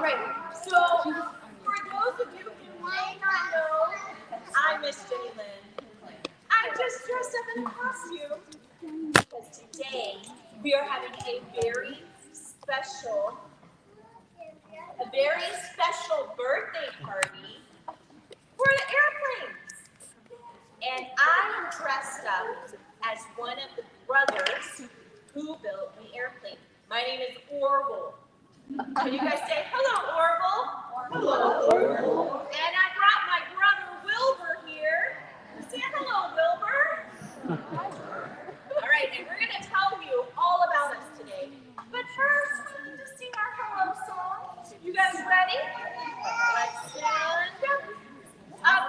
right, so for those of you who may not know, I'm Miss Jenny Lynn. I just dressed up in a costume because today we are having special, a very special birthday party for the airplanes. And I am dressed up as one of the brothers who built the airplane. My name is Orville. Can you guys say hello, Orville? Hello, Orville. And I brought my brother Wilbur here. Say hello, Wilbur. All right, and we're going to tell you all about us today. But first, we need to sing our hello song. You guys ready? Let's stand up,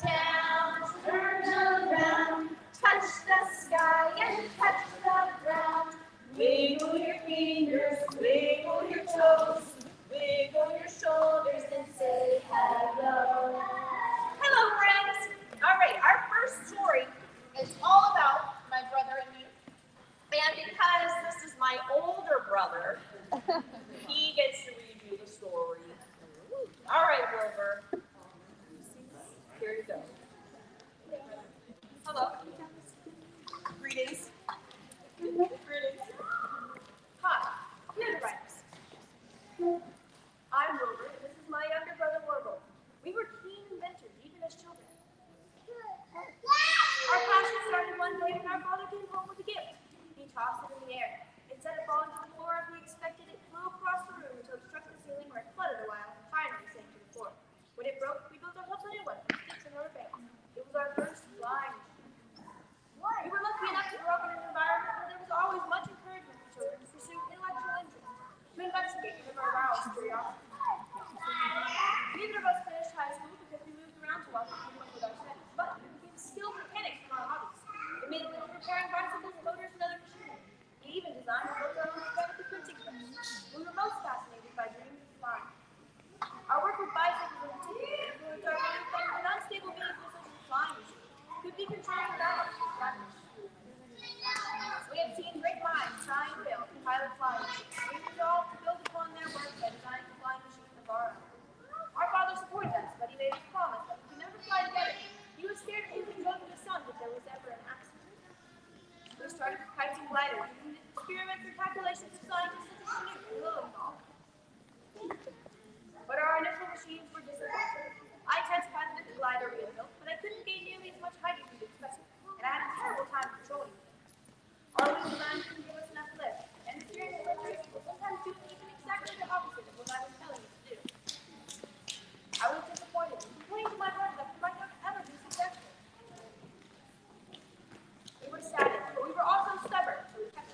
down, turn around, touch the sky and touch the ground. Wiggle your fingers, wiggle your toes, wiggle your shoulders and say hello. Hello, friends. All right, our first story is all about my brother and me. And because this is my older brother, he gets to read you the story. All right, Wilbur. Here you go. Hello. Greetings. Greetings. Hi. Good writers. I'm Wilbur, and this is my younger brother, Orville. We were keen inventors, even as children. Our passion started one day when our father came home with a gift. He tossed it in the air. Instead of falling to the floor as we expected, it flew across the room until it struck the ceiling where it fluttered a while and finally sank to the floor. When it broke, we built ourselves a new one from sticks and rubber bands. It was our first flying machine. We were lucky enough to grow up in an environment where there was always much encouragement for children to pursue intellectual interest, to investigate and of our aroused curiosity. Neither of us finished high school because we moved around too often to keep up with our studies, but we became skilled mechanics from our hobbies. We made a living repairing bicycles, motors, and other machinery. We even designed and built our own chemical printing press. We were most fascinated by dreams of flying. Our work with bicycles in particular influenced our belief that an unstable vehicle such as a flying machine could be controlled without leverage. We had seen great minds try and fail to pilot flying machines. We resolved to build upon their work by designing a flying machine of our own. Our father supported us, but he made us promise that we could never fly together. He was scared of losing both of his sons if there was ever an accident. We started with kites and gliders, and did experiments and calculations of scientists such as Schmidt and Lilienthal. But our initial machines were disappointing. I test piloted the glider we had built, but I couldn't gain nearly as much height as we'd expected, and I had a terrible time controlling it. Our new design couldn't give us enough lift, and the steering wheel would sometimes do even exactly the opposite of what I was telling it to do. I was disappointed and complained to my brother that we might not ever be successful. We were saddened, but we were also stubborn, so we kept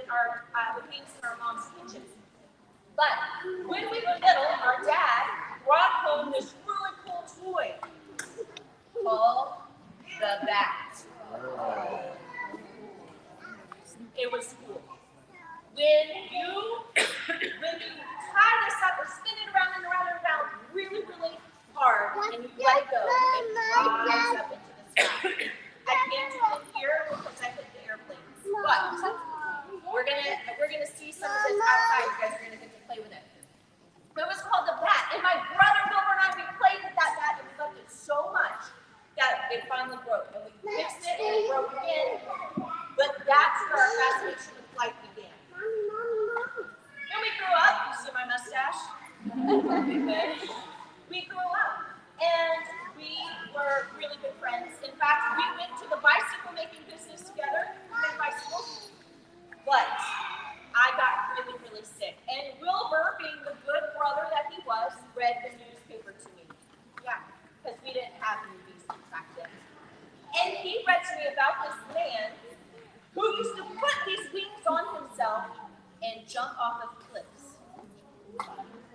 the paints in our mom's kitchen. But when we were little, our dad brought home this really cool toy called the bat. It was cool. When you tie this up or spin it around and around and around really, really hard, and you let it go, it flies up into the sky. I can't do it here because I hit the airplanes. But we're gonna see some of this outside. You guys are gonna get to play with it. It was called the bat, and my brother Wilbur and I, we played with that bat, and we loved it so much that it finally broke. And we fixed it, and it broke again. But that's where our fascination with flight began. When we grew up, you see my mustache? We grew up, and we were really good friends. In fact, we went to the bicycle making business together. We made bicycles. But I got really, really sick. And Wilbur, being the good brother that he was, read the newspaper to me. Yeah, because we didn't have movies back then. And he read to me about this man who used to put these wings on himself and jump off of cliffs.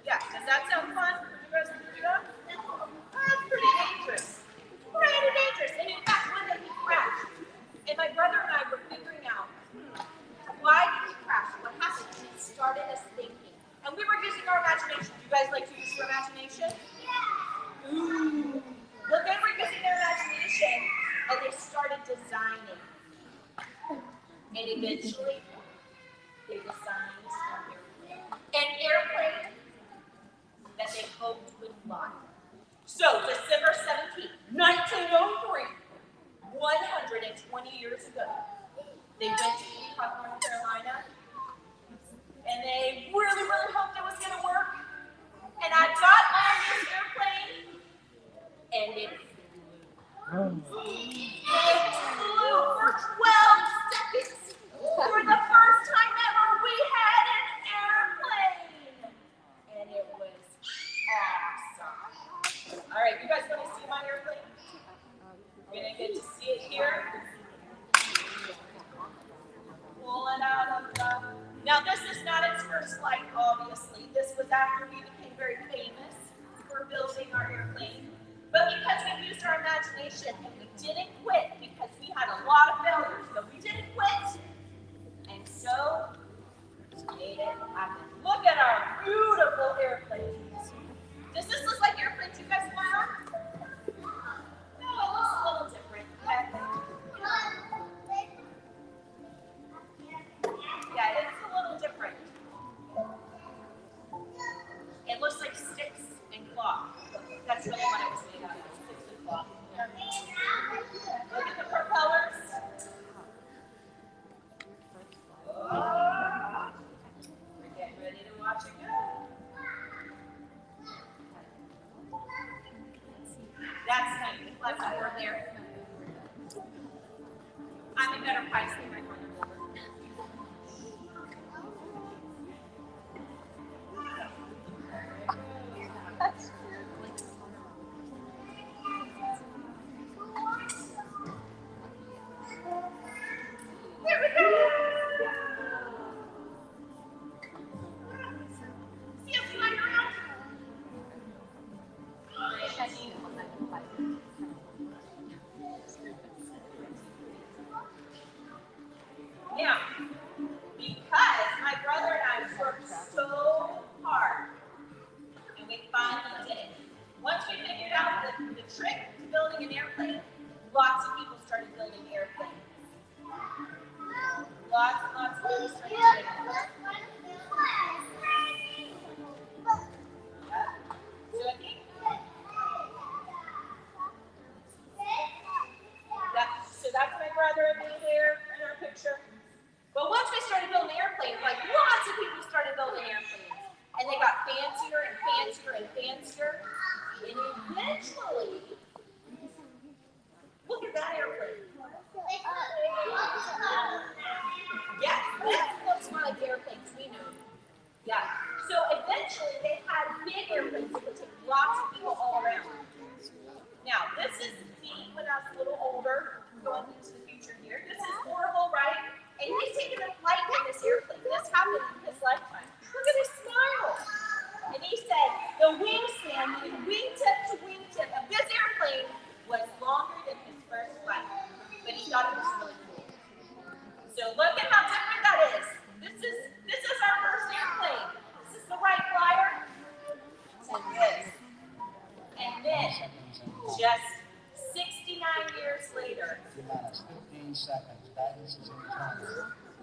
Yeah, does that sound fun? You guys want to do that? That's pretty dangerous. Pretty dangerous. And in fact, one day he crashed. And my brother and I were figuring out, why did he crash? What happened? And it started us thinking. And we were using our imagination. Do you guys like to use your imagination? Yeah. Ooh. Well, they were using their imagination, and they started designing. And eventually, they designed an airplane that they hoped would fly. So, December 17th, 1903, 120 years ago, they went to Utah, North Carolina, and they really, really hoped it was going to work. And I got on this airplane, and it flew. It flew for 12 seconds. For the first time ever, we had an airplane. And it was awesome. All right, you guys want to see my airplane? You're going to get to see it here. Pull it out of the... Now, this is not its first flight, obviously. This was after we became very famous for building our airplane. But because we used our imagination and we didn't quit, because we had a lot of failures, but we didn't quit. And so, we made it happen. Look at our beautiful airplanes. Does this look like airplanes you guys fly on? No, it looks a little different. Yeah, it's a little different. It looks like sticks and cloth. That's really what it was made out of, sticks and cloth. Look at the propellers. Oh, we're getting ready to watch it go. That's nice. The flaps over there. I'm a better price than my brother. There we go. See us flying around.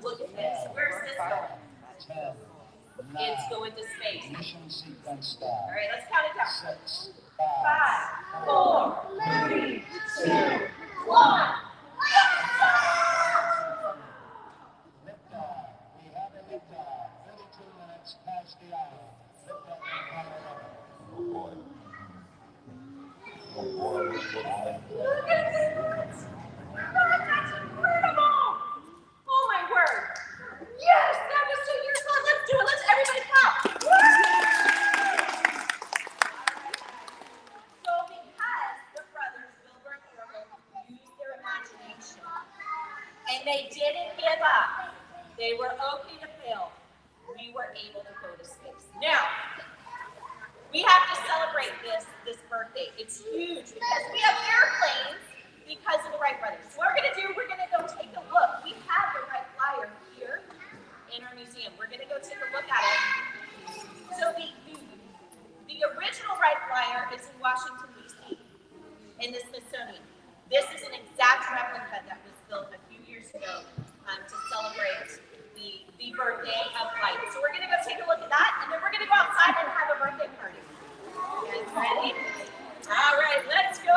Look at this. Where's this going? It's going to space. Mission sequence start. All right, let's count it down. 6, 5, 4, 3, 2, 1. Liftoff. We have a liftoff. 32 minutes past the hour. Liftoff in Apollo 11. Oh boy. Oh boy, look at this. That's incredible! Oh my word! Yes, that was 2 years ago. Let's do it. Let's everybody clap. So because the brothers Wilbur and Orville used their imagination and they didn't give up, they were okay to fail, we were able to go to space. Now, we have to celebrate this birthday. It's huge because we have airplanes because of the Wright brothers. So what we're going to do, we're going to go take a look. We have the Wright Flyer here in our museum. We're going to go take a look at it. So the original Wright Flyer is in Washington, D.C. in the Smithsonian. This is an exact replica that was built a few years ago to celebrate the birthday of flight. So we're going to go take a look at that, and then we're going to go outside and have a birthday party. You guys ready? All right, let's go.